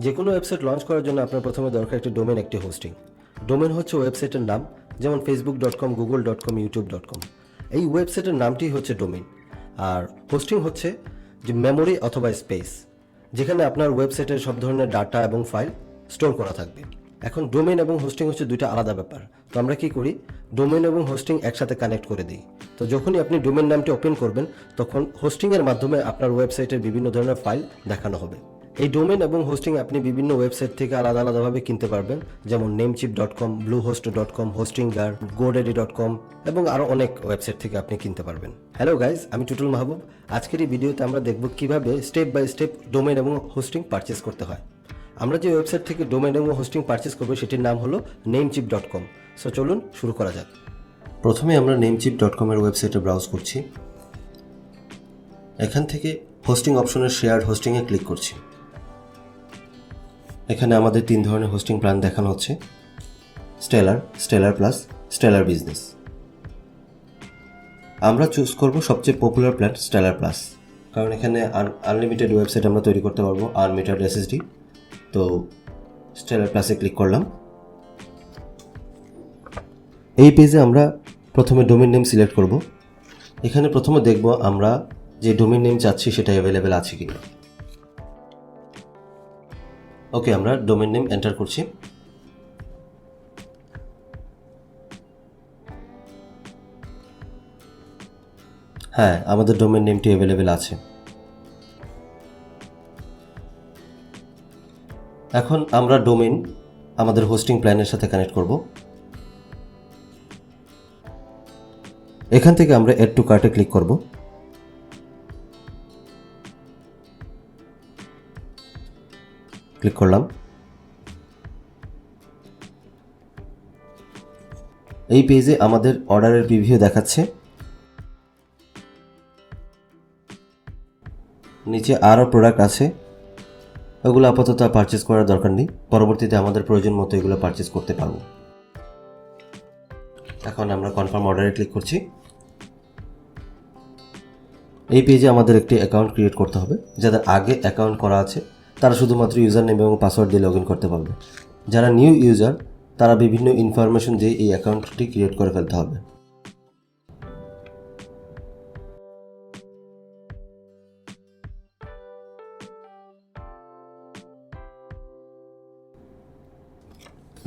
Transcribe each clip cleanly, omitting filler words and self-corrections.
যে কোনো website launch করার জন্য আপনার প্রথমে দরকার একটি ডোমেন, একটি হোস্টিং। ডোমেন হচ্ছে ওয়েবসাইটের নাম, যেমন facebook.com, google.com, youtube.com। এই ওয়েবসাইটের নামটি হচ্ছে ডোমেন। আর হোস্টিং হচ্ছে যে মেমোরি অথবা স্পেস, যেখানে আপনার ওয়েবসাইটের সব ধরনের ডাটা এবং ফাইল স্টোর করা থাকবে। এখন ডোমেন এবং হোস্টিং হচ্ছে দুইটা আলাদা ব্যাপার। তো আমরা কি করি, ডোমেন এবং হোস্টিং একসাথে কানেক্ট করে দিই। তো যখনই আপনি ডোমেন নামটি ওপেন করবেন, তখন হোস্টিংয়ের মাধ্যমে আপনার ওয়েবসাইটের বিভিন্ন ধরনের ফাইল দেখানো হবে। এই ডোমেন এবং হোস্টিং আপনি বিভিন্ন ওয়েবসাইট থেকে আলাদা আলাদাভাবে কিনতে পারবেন, যেমন namecheap.com, bluehost.com, hostinggar, godaddy.com এবং আরও অনেক ওয়েবসাইট থেকে আপনি কিনতে পারবেন। হ্যালো গাইজ, আমি টুটুল মাহবুব। আজকের এই ভিডিওতে আমরা দেখব কিভাবে স্টেপ বাই স্টেপ ডোমেন এবং হোস্টিং পারচেস করতে হয়। আমরা যে ওয়েবসাইট থেকে ডোমেন এবং হোস্টিং পারচেস করবো সেটির নাম হলো namecheap.com। সো চলুন শুরু করা যাক। প্রথমে আমরা namecheap.com এর ওয়েবসাইটে ব্রাউজ করছি। এখান থেকে হোস্টিং অপশনের শেয়ার্ড হোস্টিংয়ে ক্লিক করছি। এখানে আমাদের 3 ধরনের হোস্টিং প্ল্যান দেখানো হচ্ছে: stellar, stellar plus, stellar business. আমরা চুজ করব সবচেয়ে পপুলার প্ল্যান স্টেলার প্লাস, কারণ এখানে আনলিমিটেড ওয়েবসাইট আমরা তৈরি করতে পারবো, আনলিমিটেড এসএসডি। তো স্টেলার প্লাসে ক্লিক করলাম। এই পেজে আমরা প্রথমে ডোমেন নেম সিলেক্ট করব। এখানে প্রথমে দেখব আমরা যে ডোমেন নেম চাচ্ছি সেটা অ্যাভেলেবেল আছে কিনা। ওকে, আমরা ডোমেন নেম এন্টার করছি। হ্যাঁ, আমাদের ডোমেন নেমটি অ্যাভেলেবেল আছে। এখন আমরা ডোমেন আমাদের হোস্টিং প্ল্যানের সাথে কানেক্ট করব। এখান থেকে আমরা এড টু কার্টে ক্লিক করব। ক্লিক করলাম। এই পেজে আমাদের অর্ডারের প্রিভিউ দেখাচ্ছে। নিচে আরও প্রোডাক্ট আছে, ওগুলো আপাতত পারচেস করার দরকার নেই, পরবর্তীতে আমাদের প্রয়োজন মতো এগুলো পারচেস করতে পারবো। এখন আমরা কনফার্ম অর্ডারে ক্লিক করছি। এই পেজে আমাদের একটি অ্যাকাউন্ট ক্রিয়েট করতে হবে। যাদের আগে অ্যাকাউন্ট করা আছে তারা শুধুমাত্র ইউজার নেম এবং পাসওয়ার্ড দিয়ে লগ ইন করতে পারবে। যারা নিউ ইউজার তারা বিভিন্ন ইনফরমেশন দিয়ে এই অ্যাকাউন্টটি ক্রিয়েট করে ফেলতে হবে।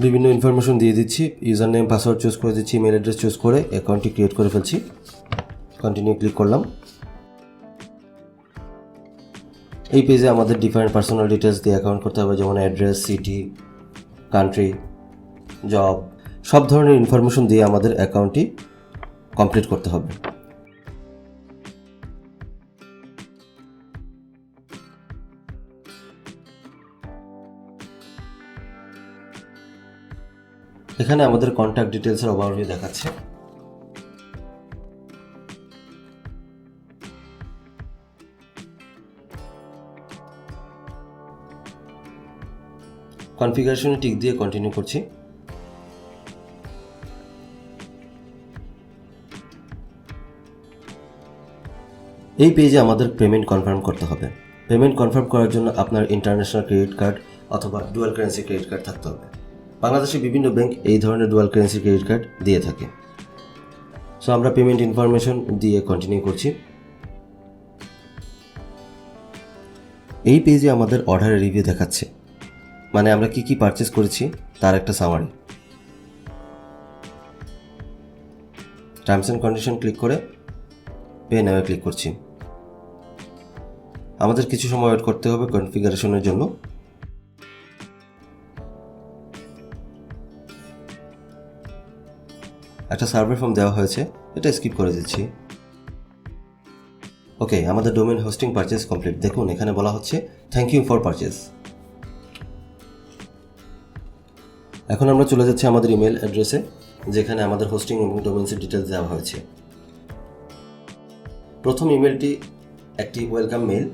বিভিন্ন ইনফরমেশন দিয়ে দিচ্ছি, ইউজার নেম পাসওয়ার্ড চুজ করে দিচ্ছি, ইমেল অ্যাড্রেস চুজ করে অ্যাকাউন্টটি ক্রিয়েট করে ফেলছি। কন্টিনিউ ক্লিক করলাম। এই পেজে আমাদের ডিফারেন্ট পার্সোনাল ডিটেলস দিয়ে অ্যাকাউন্ট করতে হবে, যেমন অ্যাড্রেস, সিটি, কান্ট্রি, জব, সব ধরনের ইনফরমেশন দিয়ে আমাদের অ্যাকাউন্টটি কমপ্লিট করতে হবে। এখানে আমাদের কন্ট্যাক্ট ডিটেলসের ওভারভিউ দেখাচ্ছে। কনফিগারেশনে টিক দিয়ে কন্টিনিউ করছি। এই পেজে আমাদের পেমেন্ট কনফার্ম করতে হবে। পেমেন্ট কনফার্ম করার জন্য আপনার ইন্টারন্যাশনাল ক্রেডিট কার্ড অথবা ডুয়াল কারেন্সি ক্রেডিট কার্ড থাকতে হবে। বাংলাদেশে বিভিন্ন ব্যাংক এই ধরনের ডুয়াল কারেন্সি ক্রেডিট কার্ড দিয়ে থাকে। সো আমরা পেমেন্ট ইনফরমেশন দিয়ে কন্টিনিউ করছি। এই পেজে আমাদের অর্ডারের রিভিউ দেখাচ্ছে, মানে আমরা কি কি পারচেস করেছি তার একটা summary. Terms and condition click করে পে নামে ক্লিক করছি। আমাদের কিছু সময় ওয়েট করতে হবে কনফিগারেশনের জন্য। একটা সার্ভে ফর্ম দেওয়া হয়েছে, এটা স্কিপ করে দিচ্ছি। ওকে, আমাদের ডোমেন হোস্টিং পারচেস কমপ্লিট। দেখুন এখানে বলা হচ্ছে থ্যাংক ইউ ফর পারচেস। এখন আমরা চলে যাচ্ছি আমাদের ইমেল অ্যাড্রেসে, যেখানে আমাদের হোস্টিং এবং ডোমেন্সের ডিটেলস দেওয়া হয়েছে। প্রথম ইমেলটি একটি ওয়েলকাম মেল।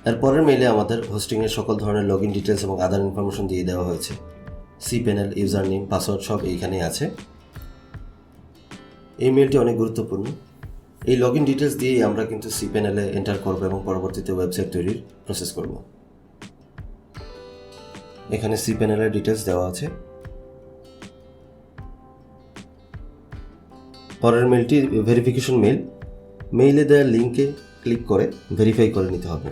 এর পরের মেইলে আমাদের হোস্টিংয়ের সকল ধরনের লগইন ডিটেলস এবং আদার ইনফরমেশন দিয়ে দেওয়া হয়েছে। cPanel, ইউজার নেম, পাসওয়ার্ড সব এইখানেই আছে। এই মেলটি অনেক গুরুত্বপূর্ণ। এই লগ ইন ডিটেলস দিয়েই আমরা কিন্তু cPanel-এ এন্টার করব এবং পরবর্তীতে ওয়েবসাইট তৈরির প্রসেস করব। এখানে cPanel-এর ডিটেলস দেওয়া আছে। পরের মেলটি ভেরিফিকেশন মেল। মেইলে দেওয়া লিঙ্কে ক্লিক করে ভেরিফাই করে নিতে হবে।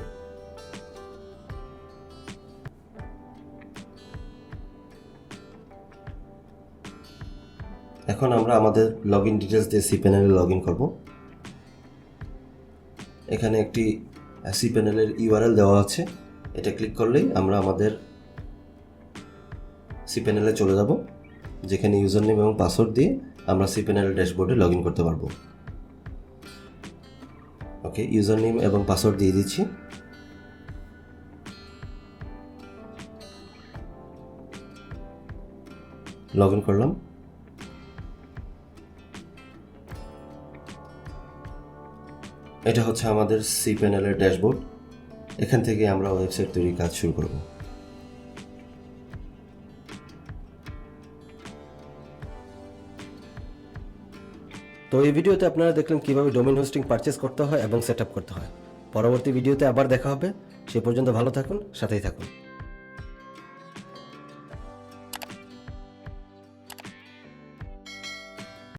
এখন আমরা আমাদের লগ ইন ডিটেলস দিয়ে cPanel-এ লগ ইন করব। এখানে একটি cPanel-এর ইউআরএল দেওয়া আছে, এটা ক্লিক করলেই আমরা আমাদের cPanel-এ চলে যাব, যেখানে ইউজার নেম এবং পাসওয়ার্ড দিয়ে আমরা cPanel ড্যাশবোর্ডে লগ ইন করতে পারবো। ওকে, ইউজার নেম এবং পাসওয়ার্ড দিয়ে দিচ্ছি। লগ ইন করলাম। এটা হচ্ছে আমাদের cPanel-এর ড্যাশবোর্ড। এখান থেকে আমরা ওয়েবসাইট তৈরির কাজ শুরু করব। তো এই ভিডিওতে আপনারা দেখলেন কিভাবে ডোমেইন হোস্টিং পারচেজ করতে হয় এবং সেট আপ করতে হয়। পরবর্তী ভিডিওতে আবার দেখা হবে। সে পর্যন্ত ভালো থাকুন, সাথেই থাকুন।